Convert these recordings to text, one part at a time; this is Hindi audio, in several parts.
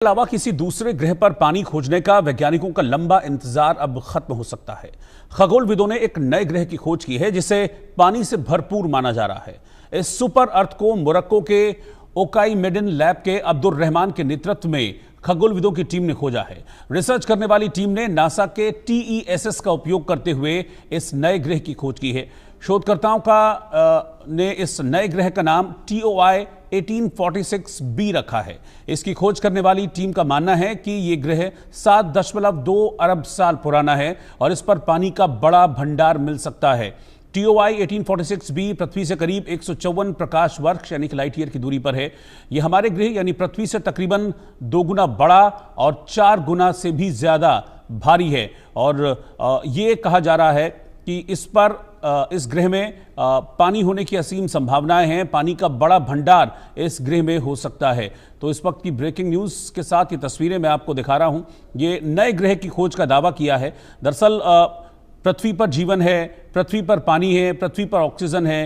अलावा किसी दूसरे ग्रह पर पानी खोजने का वैज्ञानिकों का लंबा इंतजार अब खत्म हो सकता है। खगोलविदों ने एक नए ग्रह की खोज की है जिसे पानी से भरपूर माना जा रहा है। इस सुपर अर्थ को मोरक्को के ओकाई मेडिन लैब के अब्दुल रहमान के नेतृत्व में खगोलविदों की टीम ने खोजा है। रिसर्च करने वाली टीम ने नासा के TESS का उपयोग करते हुए इस नए ग्रह की खोज की है। शोधकर्ताओं ने इस नए ग्रह का नाम TOI 1846b रखा है। इसकी खोज करने वाली टीम का मानना है कि यह ग्रह 7.2 अरब साल पुराना है और इस पर पानी का बड़ा भंडार मिल सकता है। TOI 1846b पृथ्वी से करीब 154 प्रकाश वर्ष यानी कि लाइट ईयर की दूरी पर है। यह हमारे ग्रह यानी पृथ्वी से तकरीबन 2 गुना बड़ा और 4 गुना से भी ज्यादा भारी है और ये कहा जा रहा है कि इस ग्रह में पानी होने की असीम संभावनाएं हैं। पानी का बड़ा भंडार इस ग्रह में हो सकता है। तो इस वक्त की ब्रेकिंग न्यूज के साथ ये तस्वीरें मैं आपको दिखा रहा हूं। ये नए ग्रह की खोज का दावा किया है। दरअसल पृथ्वी पर जीवन है, पृथ्वी पर पानी है, पृथ्वी पर ऑक्सीजन है।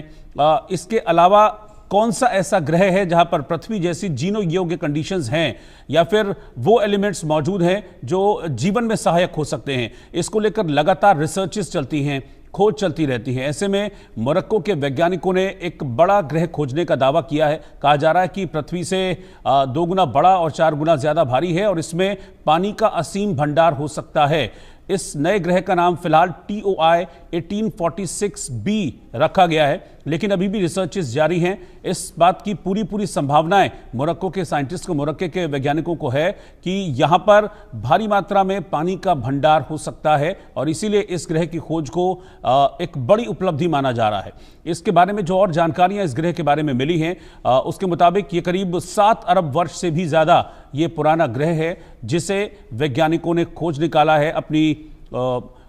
इसके अलावा कौन सा ऐसा ग्रह है जहां पर पृथ्वी जैसी जीनो योग्य कंडीशंस हैं या फिर वो एलिमेंट्स मौजूद हैं जो जीवन में सहायक हो सकते हैं। इसको लेकर लगातार रिसर्चेस चलती हैं, खोज चलती रहती है। ऐसे में मोरक्को के वैज्ञानिकों ने एक बड़ा ग्रह खोजने का दावा किया है। कहा जा रहा है कि पृथ्वी से 2 गुना बड़ा और 4 गुना ज्यादा भारी है और इसमें पानी का असीम भंडार हो सकता है। इस नए ग्रह का नाम फिलहाल TOI 1846b रखा गया है, लेकिन अभी भी रिसर्चेस जारी हैं। इस बात की पूरी संभावनाएं मोरक्को के साइंटिस्ट को, मोरक्को के वैज्ञानिकों को है कि यहां पर भारी मात्रा में पानी का भंडार हो सकता है और इसीलिए इस ग्रह की खोज को एक बड़ी उपलब्धि माना जा रहा है। इसके बारे में जो और जानकारियां इस ग्रह के बारे में मिली हैं उसके मुताबिक ये करीब 7 अरब वर्ष से भी ज्यादा ये पुराना ग्रह है जिसे वैज्ञानिकों ने खोज निकाला है। अपनी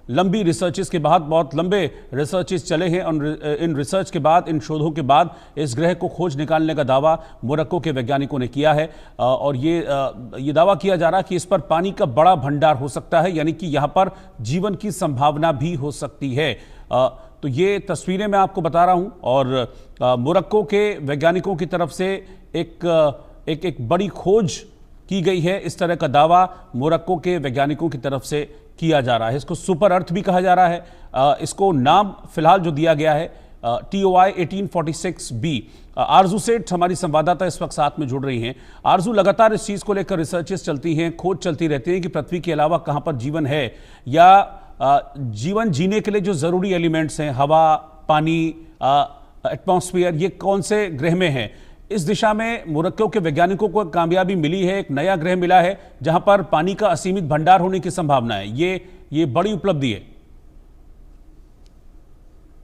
लंबी रिसर्चेस के बाद, बहुत लंबे रिसर्चेस चले हैं और इन रिसर्च के बाद, इन शोधों के बाद इस ग्रह को खोज निकालने का दावा मोरक्को के वैज्ञानिकों ने किया है और ये दावा किया जा रहा है कि इस पर पानी का बड़ा भंडार हो सकता है, यानी कि यहाँ पर जीवन की संभावना भी हो सकती है। तो ये तस्वीरें मैं आपको बता रहा हूँ और मोरक्को के वैज्ञानिकों की तरफ से एक बड़ी खोज की गई है। इस तरह का दावा मोरक्को के वैज्ञानिकों की तरफ से किया जा रहा है। इसको सुपर अर्थ भी कहा जा रहा है। इसको नाम फिलहाल जो दिया गया है TOI 1846b। आरजू सेठ हमारी संवाददाता इस वक्त साथ में जुड़ रही हैं। आरजू, लगातार इस चीज को लेकर रिसर्चेस चलती हैं, खोज चलती रहती है कि पृथ्वी के अलावा कहां पर जीवन है या जीवन जीने के लिए जो जरूरी एलिमेंट्स हैं, हवा, पानी, एटमॉस्फेयर, ये कौन से ग्रह में है। इस दिशा में मोरक्को के वैज्ञानिकों को कामयाबी मिली है। एक नया ग्रह मिला है जहां पर पानी का असीमित भंडार होने की संभावना है। ये बड़ी उपलब्धि है।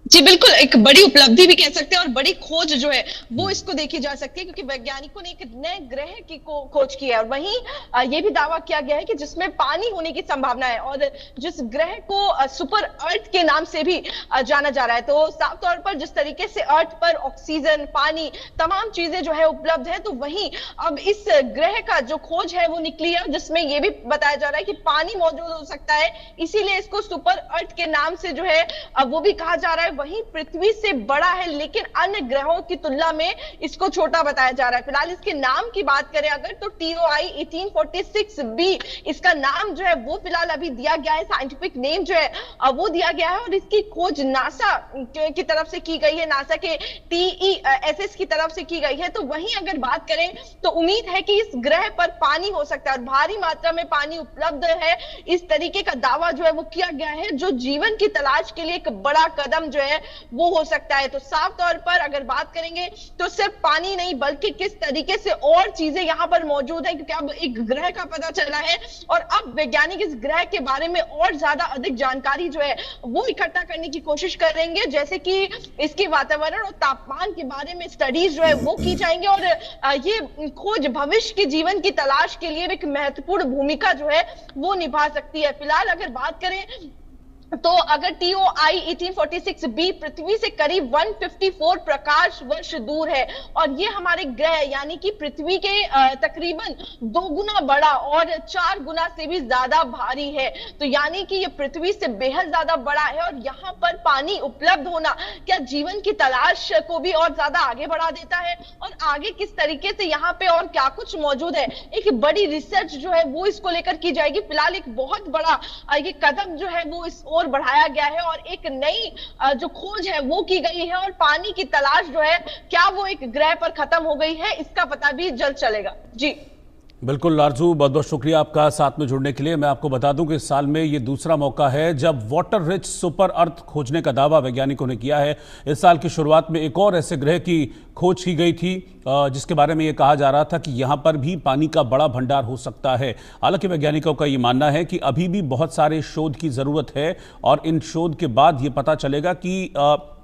जी बिल्कुल, एक बड़ी उपलब्धि भी कह सकते हैं और बड़ी खोज जो है वो इसको देखी जा सकती है क्योंकि वैज्ञानिकों ने एक नए ग्रह की खोज की है और वहीं ये भी दावा किया गया है कि जिसमें पानी होने की संभावना है और जिस ग्रह को सुपर अर्थ के नाम से भी जाना जा रहा है। तो साफ तौर पर जिस तरीके से अर्थ पर ऑक्सीजन, पानी, तमाम चीजें जो है उपलब्ध है, तो वहीं अब इस ग्रह का जो खोज है वो निकली है जिसमें ये भी बताया जा रहा है कि पानी मौजूद हो सकता है, इसीलिए इसको सुपर अर्थ के नाम से जो है वो भी कहा जा रहा है। वहीं पृथ्वी से बड़ा है लेकिन अन्य ग्रहों की तुलना में इसको छोटा बताया जा रहा है। फिलहाल इसके नाम की बात करें अगर तो TOI 1846b इसका नाम जो है वो फिलहाल अभी दिया गया है, साइंटिफिक नेम जो है वो दिया गया है और इसकी खोज नासा की तरफ से की गई है, नासा के TESS की तरफ से की गई है। तो वहीं अगर बात करें तो उम्मीद है कि इस ग्रह पर पानी हो सकता है और भारी मात्रा में पानी उपलब्ध है। इस तरीके का दावा जो है वो किया गया है जो जीवन की तलाश के लिए एक बड़ा कदम जो है वो हो सकता है। तो साफ तौर पर अगर बात करेंगे तो सिर्फ पानी नहीं बल्कि किस तरीके से और चीजें यहां पर मौजूद है क्योंकि अब एक ग्रह का पता चला है और अब वैज्ञानिक इस ग्रह के बारे में और ज्यादा अधिक जानकारी जो है वो इकट्ठा करने की कोशिश करेंगे, जैसे कि इसके वातावरण और तापमान के बारे में स्टडीज जो है वो की जाएंगे और ये खोज भविष्य के जीवन की तलाश के लिए एक महत्वपूर्ण भूमिका जो है वो निभा सकती है। फिलहाल अगर बात करें तो अगर TOI 1846b पृथ्वी से करीब 154 प्रकाश वर्ष दूर है और ये हमारे ग्रह यानी कि पृथ्वी के तकरीबन 2 गुना बड़ा और 4 गुना से भी ज्यादा भारी है। तो यानी कि ये पृथ्वी से बेहद ज्यादा बड़ा है और यहाँ पर पानी उपलब्ध होना क्या जीवन की तलाश को भी और ज्यादा आगे बढ़ा देता है, और आगे किस तरीके से यहाँ पे और क्या कुछ मौजूद है, एक बड़ी रिसर्च जो है वो इसको लेकर की जाएगी। फिलहाल एक बहुत बड़ा ये कदम जो है वो इस ओर बढ़ाया गया है और एक नई जो खोज है वो की गई है, और पानी की तलाश जो है क्या वो एक ग्रह पर खत्म हो गई है इसका पता भी जल्द चलेगा। जी बिल्कुल आरजू, बहुत बहुत शुक्रिया आपका साथ में जुड़ने के लिए। मैं आपको बता दूं कि इस साल में ये दूसरा मौका है जब वाटर रिच सुपर अर्थ खोजने का दावा वैज्ञानिकों ने किया है। इस साल की शुरुआत में एक और ऐसे ग्रह की खोज की गई थी जिसके बारे में ये कहा जा रहा था कि यहाँ पर भी पानी का बड़ा भंडार हो सकता है। हालांकि वैज्ञानिकों का ये मानना है कि अभी भी बहुत सारे शोध की ज़रूरत है और इन शोध के बाद ये पता चलेगा कि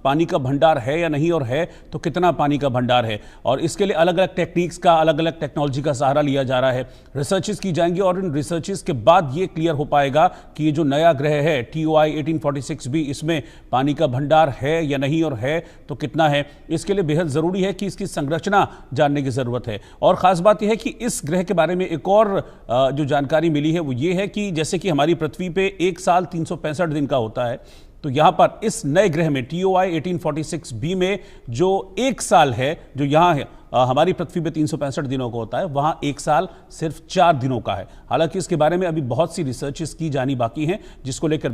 पानी का भंडार है या नहीं, और है तो कितना पानी का भंडार है। और इसके लिए अलग अलग टेक्निक्स का, अलग अलग टेक्नोलॉजी का सहारा लिया जा रहा है। रिसर्चेस की जाएंगी और इन रिसर्चेस के बाद ये क्लियर हो पाएगा कि ये जो नया ग्रह है TOI 1846b, इसमें पानी का भंडार है या नहीं, और है तो कितना है। इसके लिए बेहद ज़रूरी है कि इसकी संरचना जानने की ज़रूरत है। और ख़ास बात यह है कि इस ग्रह के बारे में एक और जो जानकारी मिली है वो ये है कि जैसे कि हमारी पृथ्वी पे एक साल 365 दिन का होता है, तो यहां पर इस नए ग्रह में TOI 1846b में जो एक साल है, जो यहां है हमारी पृथ्वी पे 365 दिनों का होता है, वहां एक साल सिर्फ 4 दिनों का है। हालांकि इसके बारे में अभी बहुत सी रिसर्चेस की जानी बाकी हैं जिसको लेकर